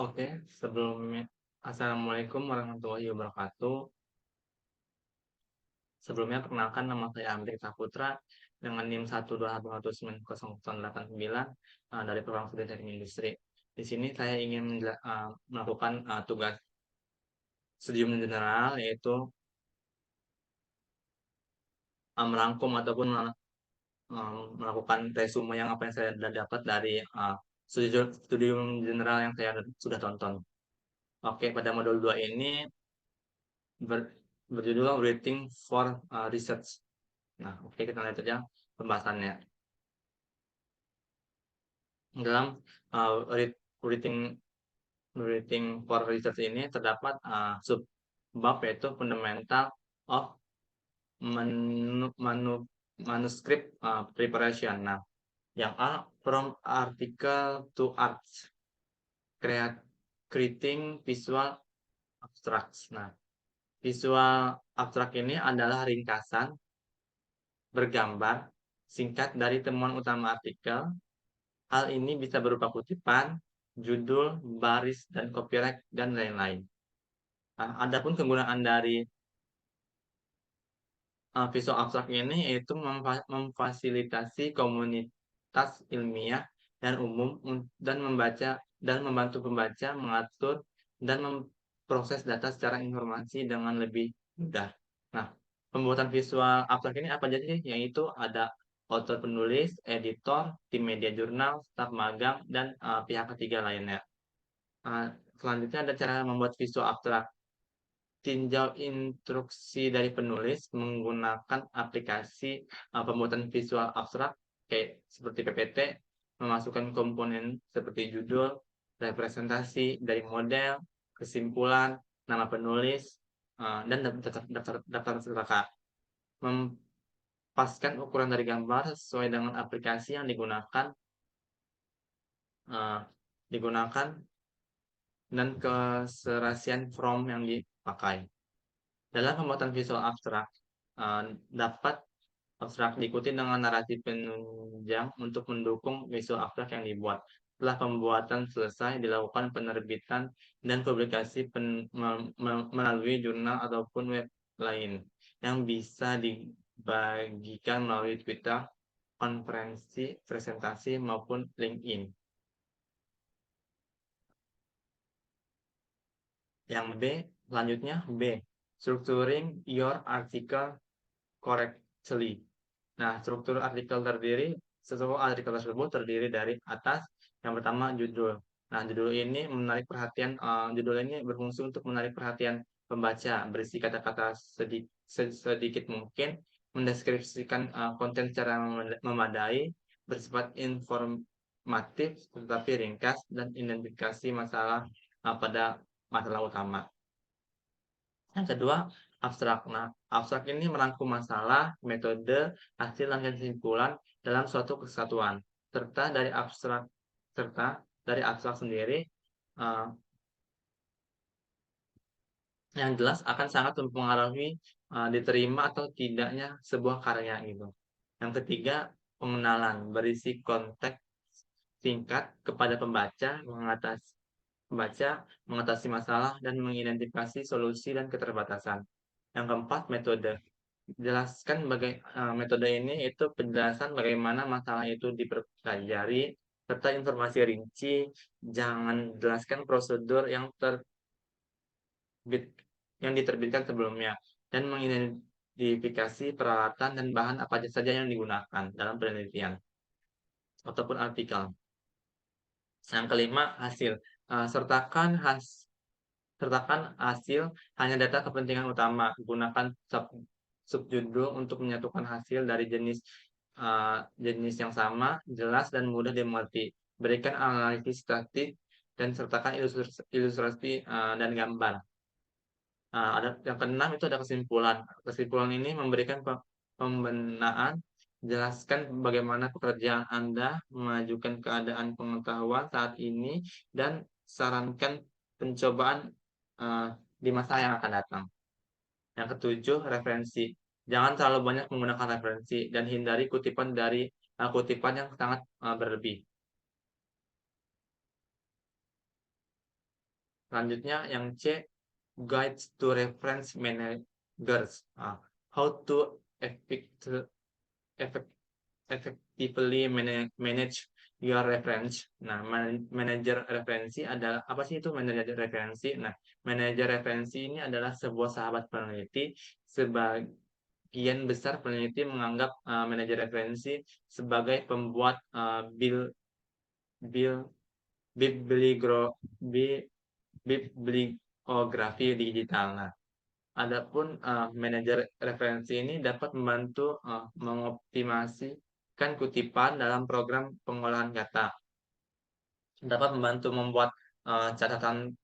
Oke, sebelumnya Assalamualaikum warahmatullahi wabarakatuh. Sebelumnya perkenalkan nama saya Amrik Saputra dengan NIM 1219189 dari Program Studi Teknik Industri. Di sini saya ingin melakukan tugas studium general, yaitu merangkum ataupun melakukan resume apa yang saya dapat dari studium general yang saya sudah tonton. Oke, pada modul 2 ini ber- berjudul Rating for Research. Nah, oke, kita lihat aja pembahasannya. Dalam rating rating for research ini terdapat sub bab, yaitu fundamental of manuscript preparation. Nah, yang A, from article to arts, creating visual abstracts. Nah, visual abstrak ini adalah ringkasan bergambar singkat dari temuan utama artikel. Hal ini bisa berupa kutipan, judul, baris, dan copyright, dan lain-lain. Nah, adapun kegunaan dari visual abstrak ini yaitu memfasilitasi komunitas ilmiah dan umum dan membantu pembaca mengatur dan memproses data secara informasi dengan lebih mudah. Nah, pembuatan visual abstrak ini apa aja sih? Yaitu ada author penulis, editor, tim media jurnal, staf magang, dan pihak ketiga lainnya. Uh, Selanjutnya ada cara membuat visual abstrak. Tinjau instruksi dari penulis menggunakan aplikasi pembuatan visual abstrak kayak seperti PPT, memasukkan komponen seperti judul, representasi dari model, kesimpulan, nama penulis, dan daftar straka. Mempaskan ukuran dari gambar sesuai dengan aplikasi yang uh, digunakan dan keserasian prompt yang dipakai. Dalam pembuatan visual abstrak, dapat abstrak diikuti dengan narasi penunjang untuk mendukung visual abstrak yang dibuat. Setelah pembuatan selesai, dilakukan penerbitan dan publikasi melalui jurnal ataupun web lain yang bisa dibagikan melalui Twitter, konferensi, presentasi, maupun LinkedIn. Yang B, selanjutnya B, structuring your article correctly. Nah, struktur artikel tersebut terdiri dari atas, yang pertama judul. Nah, judul ini berfungsi untuk menarik perhatian pembaca, berisi kata-kata sedikit mungkin, mendeskripsikan konten secara memadai, bersifat informatif tetapi ringkas, dan identifikasi masalah pada masalah utama. Yang kedua, abstrak. Nah, abstrak ini merangkum masalah, metode, hasil, dan kesimpulan dalam suatu kesatuan. Serta dari abstrak sendiri uh, yang jelas akan sangat mempengaruhi diterima atau tidaknya sebuah karya gitu. Yang ketiga, pengenalan berisi konteks singkat kepada pembaca mengatasi masalah dan mengidentifikasi solusi dan keterbatasan. Yang keempat, metode. Metode ini itu penjelasan bagaimana masalah itu dipelajari serta informasi rinci. Jangan jelaskan prosedur yang diterbitkan sebelumnya dan mengidentifikasi peralatan dan bahan apa saja yang digunakan dalam penelitian ataupun artikel. Yang kelima, hasil. Sertakan hasil hanya data kepentingan utama. Gunakan subjudul untuk menyatukan hasil dari jenis yang sama, jelas, dan mudah dimengerti. Berikan analisis statistik dan sertakan ilustrasi dan gambar. Ada yang keenam, itu ada kesimpulan. Kesimpulan ini memberikan pembenaan, jelaskan bagaimana pekerjaan Anda, memajukan keadaan pengetahuan saat ini, dan sarankan pencobaan uh, di masa yang akan datang. Yang ketujuh, referensi. Jangan terlalu banyak menggunakan referensi dan hindari kutipan yang sangat berlebih. Selanjutnya yang C, guides to reference managers. How to effect- effect- effectively manage your reference. Nah, manajer referensi adalah apa sih itu manajer referensi? Nah, manajer referensi ini adalah sebuah sahabat peneliti. Sebagian besar peneliti menganggap manajer referensi sebagai pembuat bil bibliogro- bi- bibliografi digital. Nah, adapun manajer referensi ini dapat membantu mengoptimasikan kutipan dalam program pengolahan kata, dapat membantu membuat catatan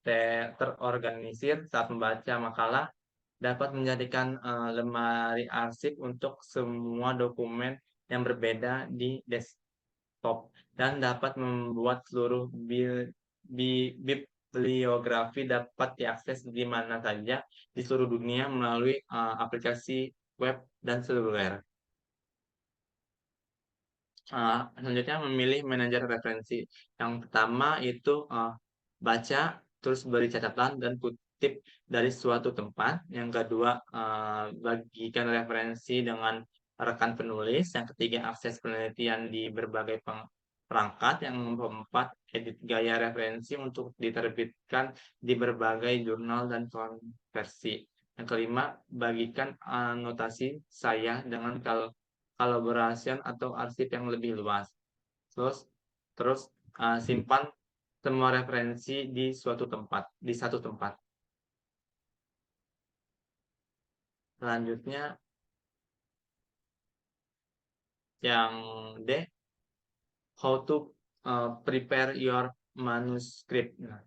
terorganisir saat membaca makalah, dapat menjadikan lemari arsip untuk semua dokumen yang berbeda di desktop, dan dapat membuat seluruh bibliografi dapat diakses di mana saja di seluruh dunia melalui aplikasi web dan seluler. Selanjutnya memilih manajer referensi. Yang pertama itu baca, terus beri catatan dan kutip dari suatu tempat. Yang kedua, bagikan referensi dengan rekan penulis. Yang ketiga, akses penelitian di berbagai perangkat. Yang keempat, edit gaya referensi untuk diterbitkan di berbagai jurnal dan konversi. Yang kelima, bagikan anotasi saya dengan kolaborasi atau arsip yang lebih luas. Terus terus simpan semua referensi di satu tempat. Selanjutnya yang D, how to prepare your manuscript. Nah,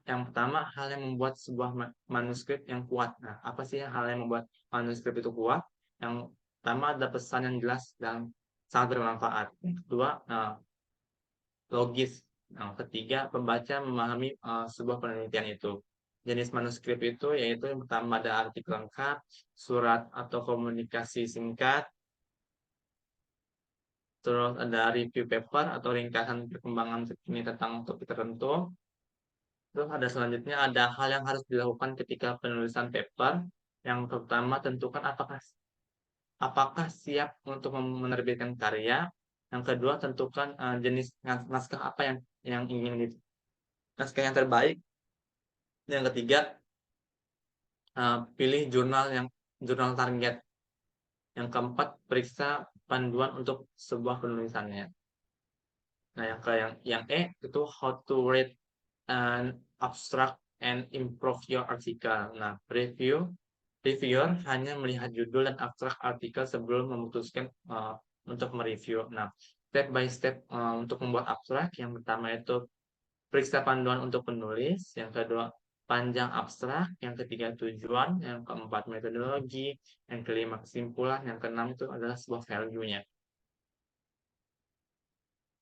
yang pertama, hal yang membuat sebuah manuskrip yang kuat. Nah, apa sih hal yang membuat manuskrip itu kuat? Yang pertama ada pesan yang jelas dan sangat bermanfaat. Yang kedua, logis. Yang ketiga, pembaca memahami sebuah penelitian itu. Jenis manuskrip itu yaitu yang pertama ada artikel lengkap, surat atau komunikasi singkat, terus ada review paper atau ringkasan perkembangan terkini tentang topik tertentu. Terus ada selanjutnya ada hal yang harus dilakukan ketika penulisan paper. Yang pertama, tentukan apakah siap untuk menerbitkan karya. Yang kedua, tentukan jenis naskah apa yang ingin naskah yang terbaik. Yang ketiga, pilih jurnal target. Yang keempat, periksa panduan untuk sebuah penulisannya. Nah, yang E itu how to read an abstract and improve your article. Nah, reviewer hanya melihat judul dan abstrak artikel sebelum memutuskan untuk mereview. Nah, step by step untuk membuat abstrak, yang pertama itu periksa panduan untuk penulis, yang kedua panjang abstrak, yang ketiga tujuan, yang keempat metodologi, yang kelima kesimpulan, yang keenam itu adalah sebuah value-nya.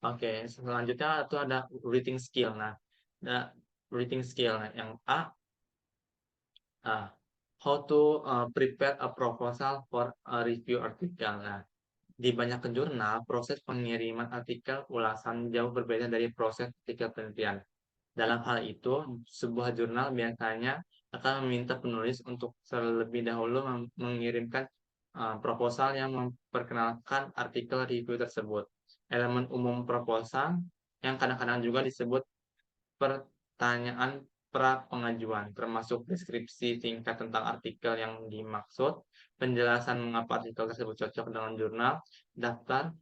Oke, selanjutnya itu ada reading skill. Nah, ada reading skill. Nah, yang A, how to prepare a proposal for a review article. Nah, di banyak jurnal, proses pengiriman artikel ulasan jauh berbeda dari proses artikel penelitian. Dalam hal itu, sebuah jurnal biasanya akan meminta penulis untuk terlebih dahulu mengirimkan proposal yang memperkenalkan artikel review tersebut. Elemen umum proposal yang kadang-kadang juga disebut pertanyaan pra pengajuan, termasuk deskripsi singkat tentang artikel yang dimaksud, penjelasan mengapa artikel tersebut cocok dengan jurnal, daftar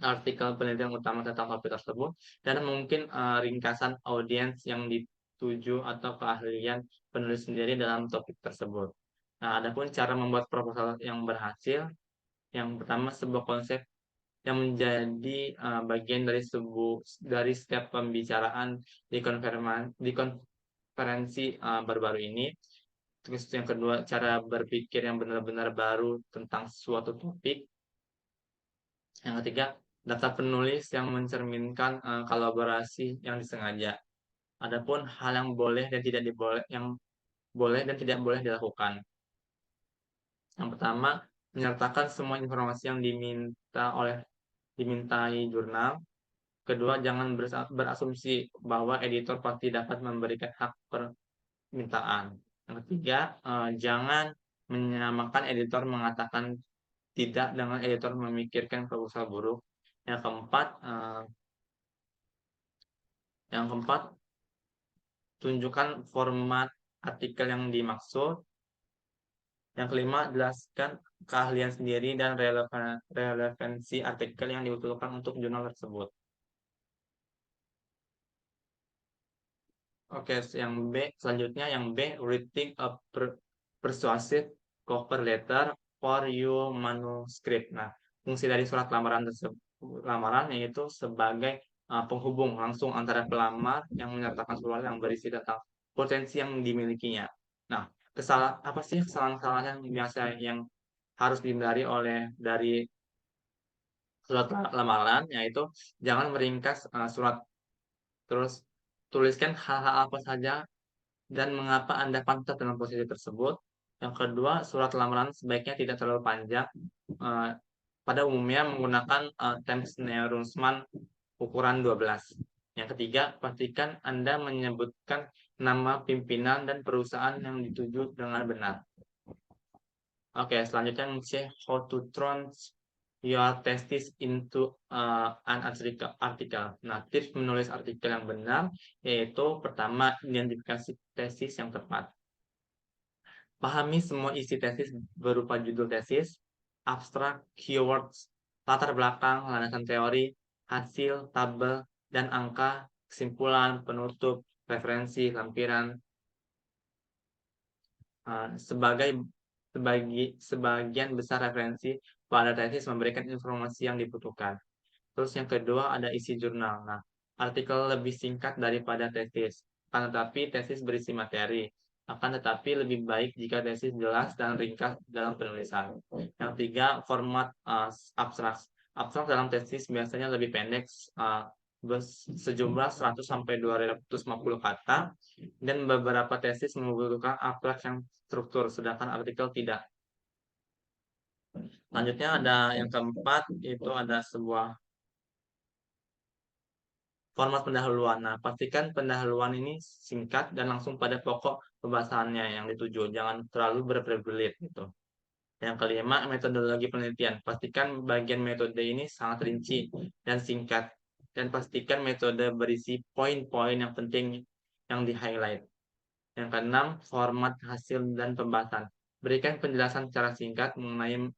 artikel penelitian utama tentang topik tersebut, dan mungkin ringkasan audiens yang dituju atau keahlian penulis sendiri dalam topik tersebut. Nah, adapun cara membuat proposal yang berhasil, yang pertama sebuah konsep yang menjadi bagian dari setiap pembicaraan di konferensi baru-baru ini. Terus yang kedua, cara berpikir yang benar-benar baru tentang suatu topik. Yang ketiga, daftar penulis yang mencerminkan kolaborasi yang disengaja. Adapun hal yang boleh dan tidak diboleh yang boleh dan tidak boleh dilakukan. Yang pertama, menyertakan semua informasi yang dimintai jurnal. kedua, jangan berasumsi bahwa editor pasti dapat memberikan hak permintaan. Yang ketiga, jangan menyamakan editor mengatakan tidak dengan editor memikirkan proposal buruk. Yang keempat, tunjukkan format artikel yang dimaksud. Yang kelima, jelaskan keahlian sendiri dan relevansi artikel yang diusulkan untuk jurnal tersebut. Oke, selanjutnya yang B, writing a persuasive cover letter for your manuscript. Nah, fungsi dari surat lamaran yaitu sebagai penghubung langsung antara pelamar yang menyertakan surat yang berisi tentang potensi yang dimilikinya. Nah, apa sih kesalahan-kesalahan yang biasa yang harus dihindari dari surat lamaran, yaitu jangan meringkas surat. Terus tuliskan hal-hal apa saja dan mengapa Anda pantas dalam posisi tersebut. Yang kedua, surat lamaran sebaiknya tidak terlalu panjang. Eh, Pada umumnya menggunakan Times New Roman ukuran 12. Yang ketiga, pastikan Anda menyebutkan nama pimpinan dan perusahaan yang dituju dengan benar. Oke, selanjutnya yang C, how to turn your thesis into an article. Nah, tips menulis artikel yang benar yaitu pertama, identifikasi tesis yang tepat. Pahami semua isi tesis berupa judul tesis, abstrak, keywords, latar belakang, landasan teori, hasil, tabel, dan angka, kesimpulan, penutup, referensi, lampiran, sebagian besar referensi pada tesis memberikan informasi yang dibutuhkan. Terus yang kedua ada isi jurnal. Nah, artikel lebih singkat daripada tesis, akan tetapi tesis berisi materi. Akan tetapi lebih baik jika tesis jelas dan ringkas dalam penulisan. Yang tiga, format abstrak. Abstrak dalam tesis biasanya lebih pendek, sejumlah 100 sampai 250 kata, dan beberapa tesis membutuhkan abstrak yang struktur, sedangkan artikel tidak. Selanjutnya ada yang keempat, itu ada sebuah format pendahuluan. Nah, pastikan pendahuluan ini singkat dan langsung pada pokok pembahasannya yang dituju. Jangan terlalu berbelit gitu. Yang kelima, metodologi penelitian. Pastikan bagian metode ini sangat rinci dan singkat. Dan pastikan metode berisi poin-poin yang penting yang di-highlight. Yang keenam, format hasil dan pembahasan. Berikan penjelasan secara singkat mengenai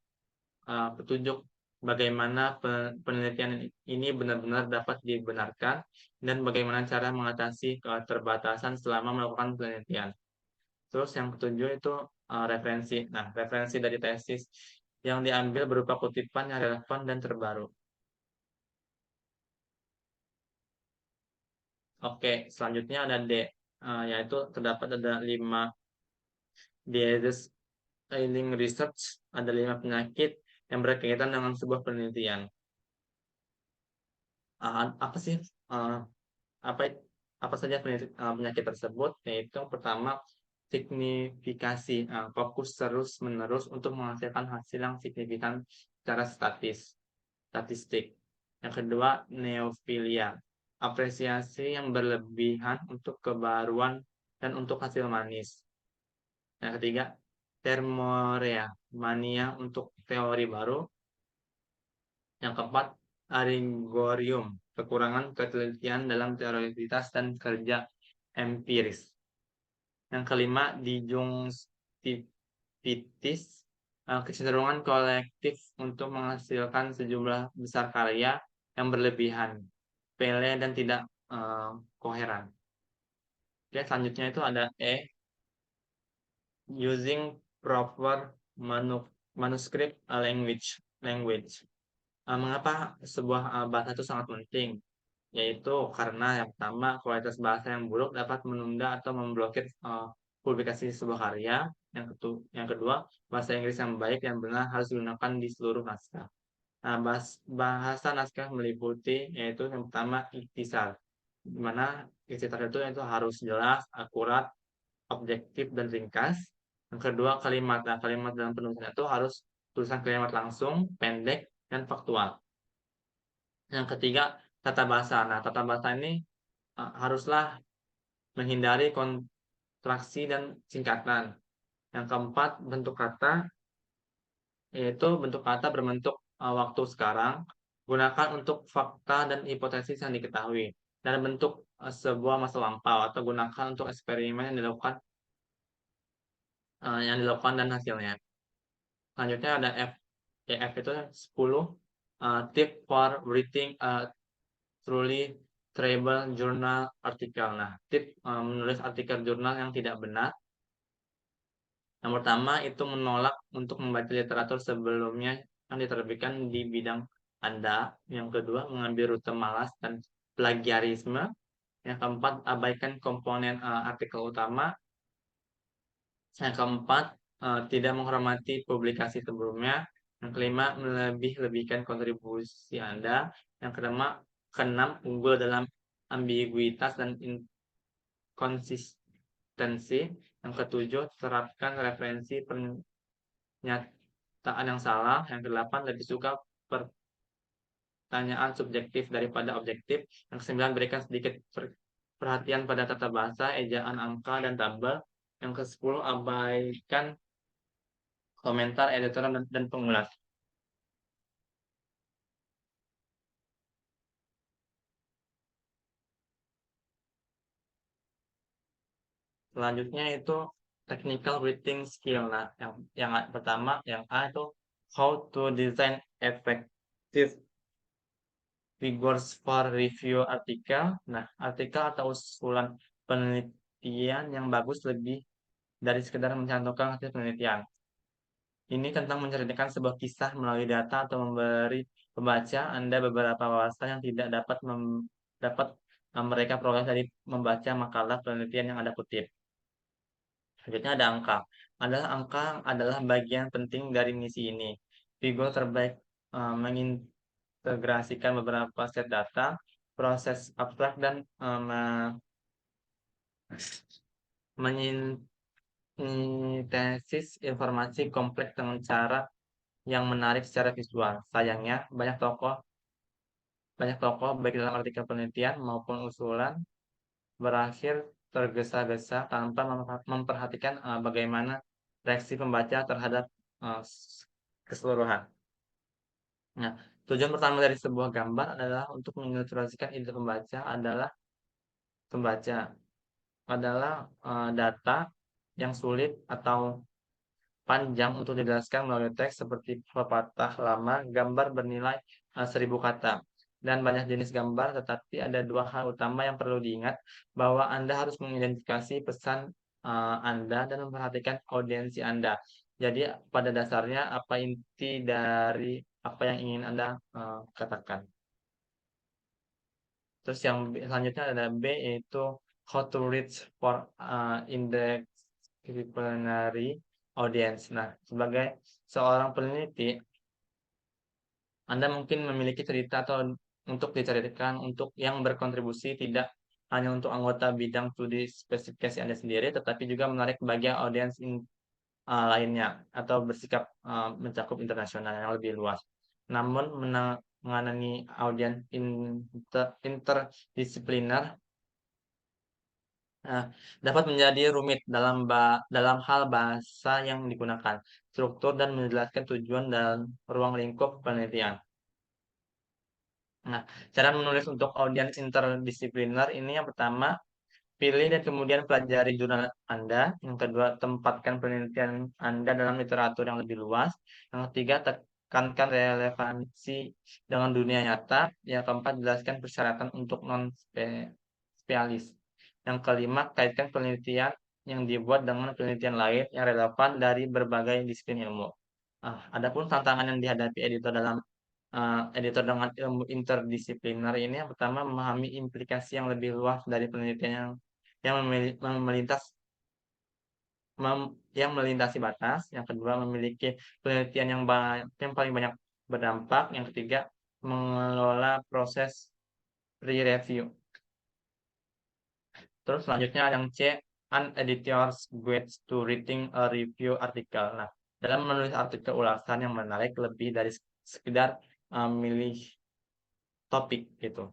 petunjuk bagaimana penelitian ini benar-benar dapat dibenarkan dan bagaimana cara mengatasi keterbatasan selama melakukan penelitian. Terus yang ketujuh itu referensi. Nah, referensi dari tesis yang diambil berupa kutipan yang relevan dan terbaru. Oke, selanjutnya ada D, yaitu terdapat ada 5 disease ailing research, ada 5 penyakit yang berkaitan dengan sebuah penelitian. Apa sih apa apa saja penyakit tersebut? Yaitu yang pertama, signifikasi, fokus terus-menerus untuk menghasilkan hasil yang signifikan secara statistik. Yang kedua, neofilia, apresiasi yang berlebihan untuk kebaruan dan untuk hasil manis. Yang ketiga, termorea, mania untuk teori baru. Yang keempat, aringorium, kekurangan ketelitian dalam teoritis dan kerja empiris. Yang kelima, disjungtivitis, kecenderungan kolektif untuk menghasilkan sejumlah besar karya yang berlebihan, pele dan tidak koheran. Oke, selanjutnya itu ada E, using proper manuscript language. Mengapa sebuah bahasa itu sangat penting? Yaitu karena yang pertama, kualitas bahasa yang buruk dapat menunda atau memblokir publikasi sebuah karya. Yang kedua, bahasa Inggris yang baik dan benar harus digunakan di seluruh naskah. Nah, bahasa naskah meliputi yaitu yang pertama ikhtisar, di mana ikhtisar itu harus jelas, akurat, objektif, dan ringkas. Yang kedua, kalimat. Nah, kalimat dalam penulisan itu harus tulisan kalimat langsung, pendek, dan faktual. Yang ketiga, tata bahasa. Nah, tata bahasa ini haruslah menghindari kontraksi dan singkatan. Yang keempat, bentuk kata, yaitu bentuk kata berbentuk waktu sekarang, gunakan untuk fakta dan hipotesis yang diketahui. Dan bentuk sebuah masa lampau, atau gunakan untuk eksperimen yang dilakukan dan hasilnya. Selanjutnya ada F. Ya, F itu 10 tip for writing a truly travel journal artikel. Nah, tip menulis artikel jurnal yang tidak benar. Yang pertama itu menolak untuk membaca literatur sebelumnya yang diterbitkan di bidang Anda. Yang kedua, mengambil rute malas dan plagiarisme. Yang keempat, abaikan komponen artikel utama. Yang keempat, tidak menghormati publikasi sebelumnya. Yang kelima, melebih-lebihkan kontribusi Anda. Yang keenam, unggul dalam ambiguitas dan inkonsistensi. Yang ketujuh, terapkan referensi pernyataan yang salah. Yang kedelapan, lebih suka pertanyaan subjektif daripada objektif. Yang kesembilan, berikan sedikit perhatian pada tata bahasa, ejaan, angka, dan tabel. Yang kesepuluh, abaikan komentar editor dan pengulas. Selanjutnya itu technical writing skill. Nah, yang pertama, yang A itu how to design effective figures for review artikel. Nah, artikel atau usulan penelitian yang bagus lebih dari sekedar mencantumkan hasil penelitian. Ini tentang menceritakan sebuah kisah melalui data atau memberi pembaca Anda beberapa wawasan yang tidak dapat mereka peroleh dari membaca makalah penelitian yang Anda kutip. Selanjutnya ada angka. Angka adalah bagian penting dari misi ini. Figur terbaik mengintegrasikan beberapa set data, proses abstrak, dan menyintesis informasi kompleks dengan cara yang menarik secara visual. Sayangnya, banyak tokoh baik dalam artikel penelitian maupun usulan berakhir tergesa-gesa tanpa memperhatikan bagaimana reaksi pembaca terhadap uh, keseluruhan. Nah, tujuan pertama dari sebuah gambar adalah untuk mengilustrasikan ide pembaca adalah data yang sulit atau panjang untuk dijelaskan melalui teks seperti pepatah lama, gambar bernilai 1.000 kata, dan banyak jenis gambar, tetapi ada dua hal utama yang perlu diingat, bahwa Anda harus mengidentifikasi pesan Anda dan memperhatikan audiensi Anda. Jadi pada dasarnya apa inti dari apa yang ingin Anda katakan. Terus yang selanjutnya ada B, yaitu how to reach for interdisciplinary audience. Nah, sebagai seorang peneliti, Anda mungkin memiliki cerita atau untuk diceritakan untuk yang berkontribusi tidak hanya untuk anggota bidang studi spesifikasi Anda sendiri, tetapi juga menarik bagian audiens lainnya atau bersikap mencakup internasional yang lebih luas. Namun menangani audiens interdisipliner dapat menjadi rumit dalam hal bahasa yang digunakan, struktur, dan menjelaskan tujuan dan ruang lingkup penelitian. Nah, cara menulis untuk audiens interdisipliner ini yang pertama, pilih dan kemudian pelajari jurnal Anda. Yang kedua, tempatkan penelitian Anda dalam literatur yang lebih luas. Yang ketiga, tekankan relevansi dengan dunia nyata. Yang keempat, jelaskan persyaratan untuk non-spesialis. Yang kelima, kaitkan penelitian yang dibuat dengan penelitian lain yang relevan dari berbagai disiplin ilmu. Adapun tantangan yang dihadapi editor dengan ilmu interdisipliner ini, yang pertama, memahami implikasi yang lebih luas dari penelitian yang melintasi batas. Yang kedua, memiliki penelitian yang paling banyak berdampak. Yang ketiga, mengelola proses pre-review. Terus selanjutnya yang C, an editor's guide to writing a review article. Nah, dalam menulis artikel ulasan yang menarik lebih dari sekedar milih topik gitu.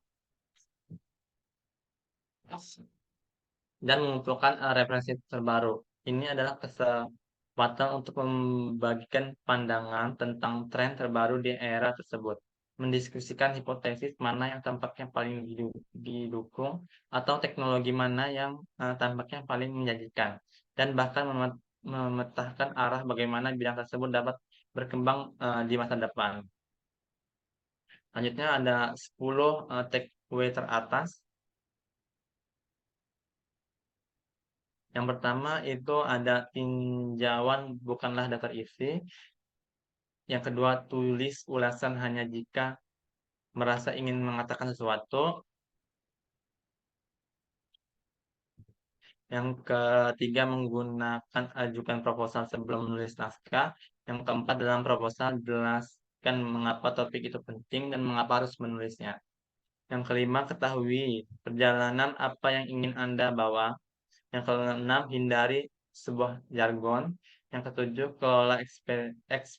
dan mengumpulkan referensi terbaru. Ini adalah kesempatan untuk membagikan pandangan tentang tren terbaru di era tersebut, mendiskusikan hipotesis mana yang tampaknya paling didukung atau teknologi mana yang tampaknya paling menjanjikan, dan bahkan memetakan arah bagaimana bidang tersebut dapat berkembang di masa depan. Selanjutnya ada 10 takeaway teratas. Yang pertama itu ada tinjauan bukanlah daftar isi. Yang kedua, tulis ulasan hanya jika merasa ingin mengatakan sesuatu. Yang ketiga, menggunakan ajukan proposal sebelum menulis naskah. Yang keempat, dalam proposal jelaskan mengapa topik itu penting dan mengapa harus menulisnya. Yang kelima, ketahui perjalanan apa yang ingin Anda bawa. Yang keenam, hindari sebuah jargon. Yang ketujuh, kelola ekspektasi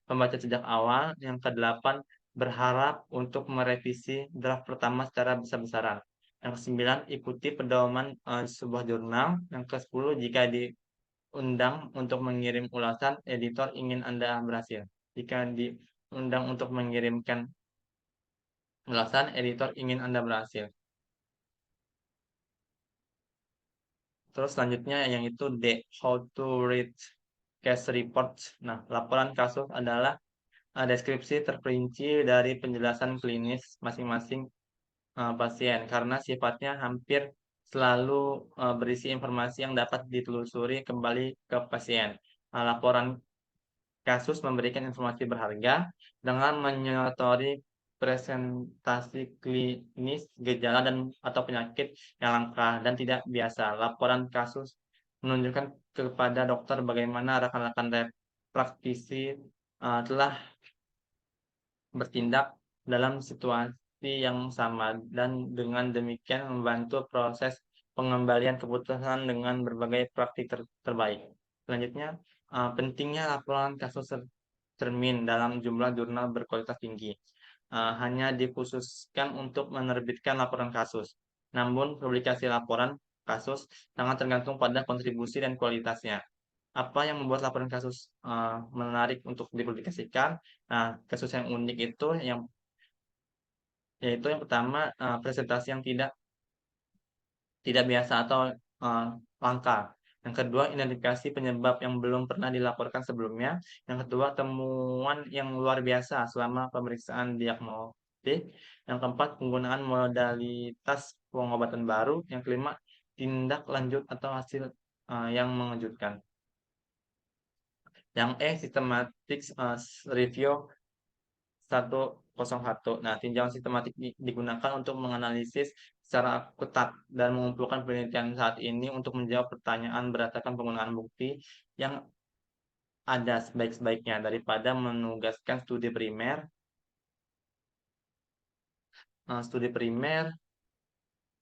pembaca sejak awal. Yang kedelapan, berharap untuk merevisi draft pertama secara besar-besaran. Yang kesembilan, ikuti pedoman sebuah jurnal. Yang kesepuluh, jika diundang untuk mengirim ulasan, editor ingin Anda berhasil. Jika diundang untuk mengirimkan ulasan, editor ingin Anda berhasil. Terus selanjutnya yang itu D, how to read case report. Nah, laporan kasus adalah deskripsi terperinci dari penjelasan klinis masing-masing pasien karena sifatnya hampir selalu berisi informasi yang dapat ditelusuri kembali ke pasien. Laporan kasus memberikan informasi berharga dengan menyotori presentasi klinis, gejala dan atau penyakit yang langka dan tidak biasa. Laporan kasus menunjukkan kepada dokter bagaimana rekan-rekan praktisi telah bertindak dalam situasi yang sama dan dengan demikian membantu proses pengembalian keputusan dengan berbagai praktik terbaik. Selanjutnya, pentingnya laporan kasus tercermin dalam jumlah jurnal berkualitas tinggi. Hanya dikhususkan untuk menerbitkan laporan kasus. Namun, publikasi laporan kasus sangat tergantung pada kontribusi dan kualitasnya. Apa yang membuat laporan kasus menarik untuk dipublikasikan? Nah, kasus yang unik itu yaitu yang pertama, presentasi yang tidak tidak biasa atau uh, langka. Yang kedua, identifikasi penyebab yang belum pernah dilaporkan sebelumnya. Yang kedua, temuan yang luar biasa selama pemeriksaan diagnostik. Yang keempat, penggunaan modalitas pengobatan baru. Yang kelima, tindak lanjut atau hasil yang mengejutkan. Yang systematic review 101. Nah, tinjauan sistematik digunakan untuk menganalisis secara ketat dan mengumpulkan penelitian saat ini untuk menjawab pertanyaan berdasarkan penggunaan bukti yang ada sebaik-baiknya daripada menugaskan studi primer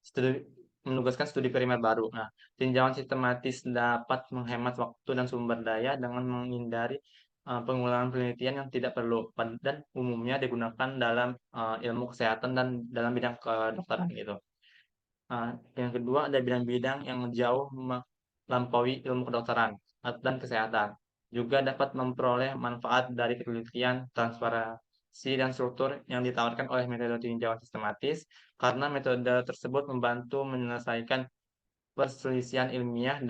studi, menugaskan studi primer baru. Nah, tinjauan sistematis dapat menghemat waktu dan sumber daya dengan menghindari pengulangan penelitian yang tidak perlu dan umumnya digunakan dalam ilmu kesehatan dan dalam bidang kedokteran gitu. Yang kedua ada bidang-bidang yang jauh melampaui ilmu kedokteran dan kesehatan. Juga dapat memperoleh manfaat dari penelitian, transparansi, dan struktur yang ditawarkan oleh metode tinjauan sistematis, karena metode tersebut membantu menyelesaikan perselisihan ilmiah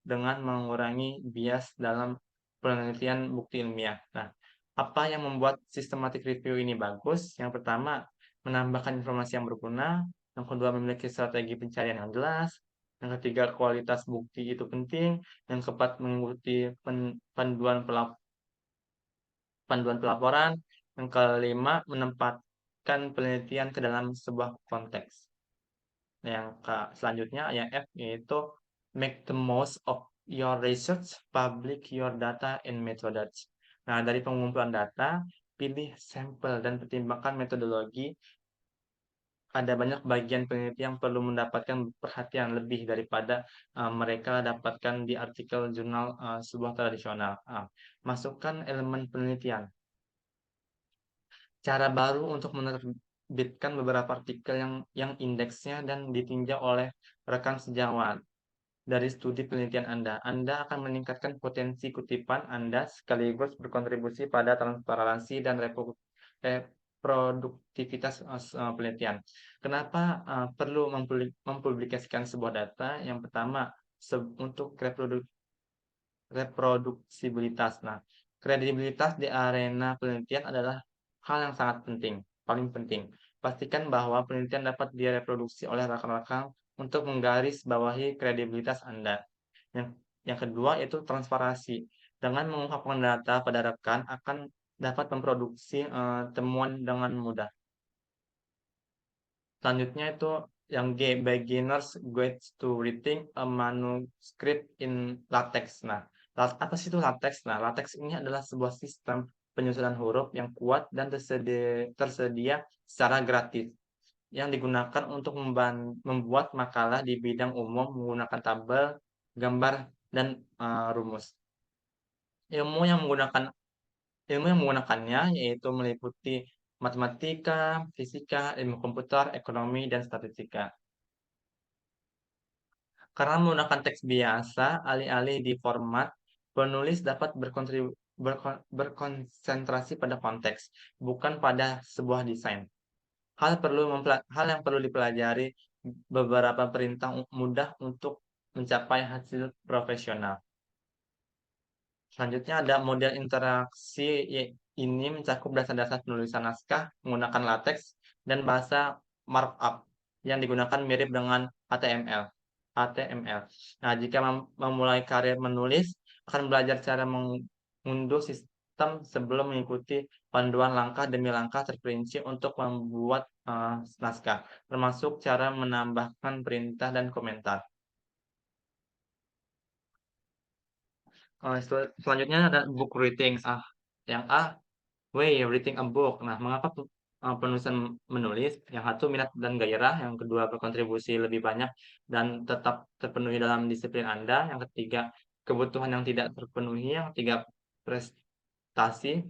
dengan mengurangi bias dalam penelitian bukti ilmiah. Nah, apa yang membuat systematic review ini bagus? Yang pertama, menambahkan informasi yang berguna. Yang kedua, memiliki strategi pencarian yang jelas. Yang ketiga, kualitas bukti itu penting. Yang keempat, mengikuti panduan pelaporan. Yang kelima, menempatkan penelitian ke dalam sebuah konteks. Yang selanjutnya, yang F, yaitu make the most of your research, publish your data and methods. Nah, dari pengumpulan data, pilih sampel dan pertimbangkan metodologi. Ada banyak bagian penelitian yang perlu mendapatkan perhatian lebih daripada mereka dapatkan di artikel jurnal sebuah tradisional. Masukkan elemen penelitian. Cara baru untuk menerbitkan beberapa artikel yang indeksnya dan ditinjau oleh rekan sejawat. Dari studi penelitian Anda. Anda akan meningkatkan potensi kutipan Anda sekaligus berkontribusi pada transparansi dan reproduktivitas penelitian. Kenapa perlu mempublikasikan sebuah data? Yang pertama, untuk reproduksibilitas. Nah, kredibilitas di arena penelitian adalah hal yang sangat penting, paling penting. Pastikan bahwa penelitian dapat direproduksi oleh rekan-rekan untuk menggarisbawahi kredibilitas Anda. Yang, yang kedua yaitu transparansi. Dengan mengungkapkan data pada rekan akan dapat memproduksi temuan dengan mudah. Selanjutnya itu yang G, Beginner's Guide to Writing a Manuscript in LaTeX. Nah, apa sih itu LaTeX? Nah, LaTeX ini adalah sebuah sistem penyusunan huruf yang kuat dan tersedia secara gratis yang digunakan untuk membuat makalah di bidang umum menggunakan tabel, gambar, dan rumus. Ilmu yang menggunakan Ilmu yang menggunakannya yaitu meliputi matematika, fisika, ilmu komputer, ekonomi, dan statistika. Karena menggunakan teks biasa, alih-alih di format, penulis dapat berkonsentrasi pada konteks, bukan pada sebuah desain. Hal yang perlu dipelajari beberapa perintah mudah untuk mencapai hasil profesional. Selanjutnya ada model interaksi ini mencakup dasar-dasar penulisan naskah menggunakan LaTeX dan bahasa markup yang digunakan mirip dengan HTML. Nah, jika memulai karir menulis, akan belajar cara mengunduh sistem sebelum mengikuti panduan langkah demi langkah terperinci untuk membuat naskah, termasuk cara menambahkan perintah dan komentar. Selanjutnya ada book reading. Yang A, way reading a book. Nah, mengapa penulisan menulis? Yang satu, minat dan gairah. Yang kedua, berkontribusi lebih banyak dan tetap terpenuhi dalam disiplin Anda. Yang ketiga, kebutuhan yang tidak terpenuhi. Yang ketiga, prestasi.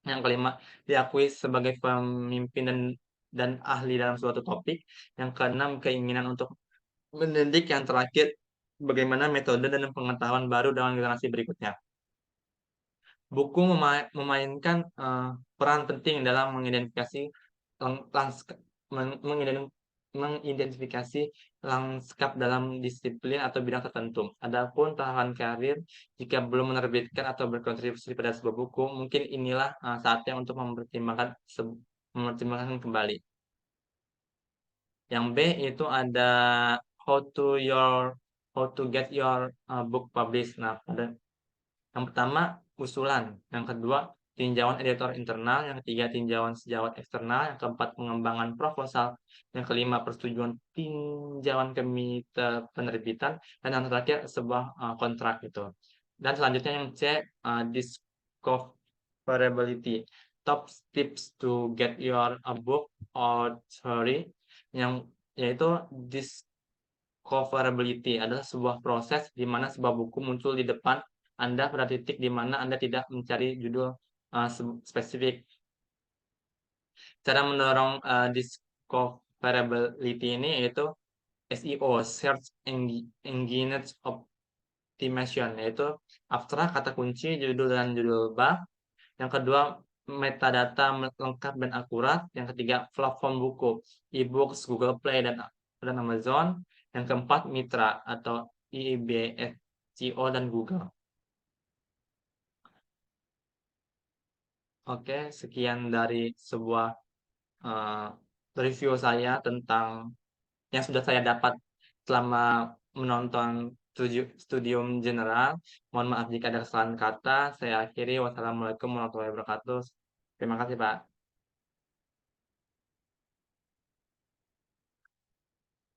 Yang kelima, diakui sebagai pemimpin dan ahli dalam suatu topik. Yang keenam, keinginan untuk mendidik. Yang terakhir, bagaimana metode dan pengetahuan baru dalam generasi berikutnya. Buku memainkan peran penting dalam mengidentifikasi mengidentifikasi lanskap dalam disiplin atau bidang tertentu. Adapun tahapan karir, jika belum menerbitkan atau berkontribusi pada sebuah buku, mungkin inilah saatnya untuk mempertimbangkan kembali. Yang B itu ada how how to get your book published. Nah, yang pertama, usulan. Yang kedua, tinjauan editor internal. Yang ketiga, tinjauan sejawat eksternal. Yang keempat, pengembangan proposal. Yang kelima, persetujuan tinjauan komite penerbitan. Dan yang terakhir, sebuah kontrak itu. Dan selanjutnya yang C, discoverability. Top tips to get your book authority. Yang yaitu discoverability adalah sebuah proses di mana sebuah buku muncul di depan Anda pada titik di mana Anda tidak mencari judul spesifik. Cara mendorong discoverability ini yaitu SEO, Search Engine Optimization, yaitu abstrak, kata kunci, judul dan judul bab. Yang kedua, metadata lengkap dan akurat. Yang ketiga, platform buku, e-books, Google Play dan Amazon. Yang keempat, mitra atau IBSCO dan Google. Oke, sekian dari sebuah uh, review saya tentang yang sudah saya dapat selama menonton Studium General. Mohon maaf jika ada kesalahan kata. Saya akhiri. Wassalamualaikum warahmatullahi wabarakatuh. Terima kasih, Pak.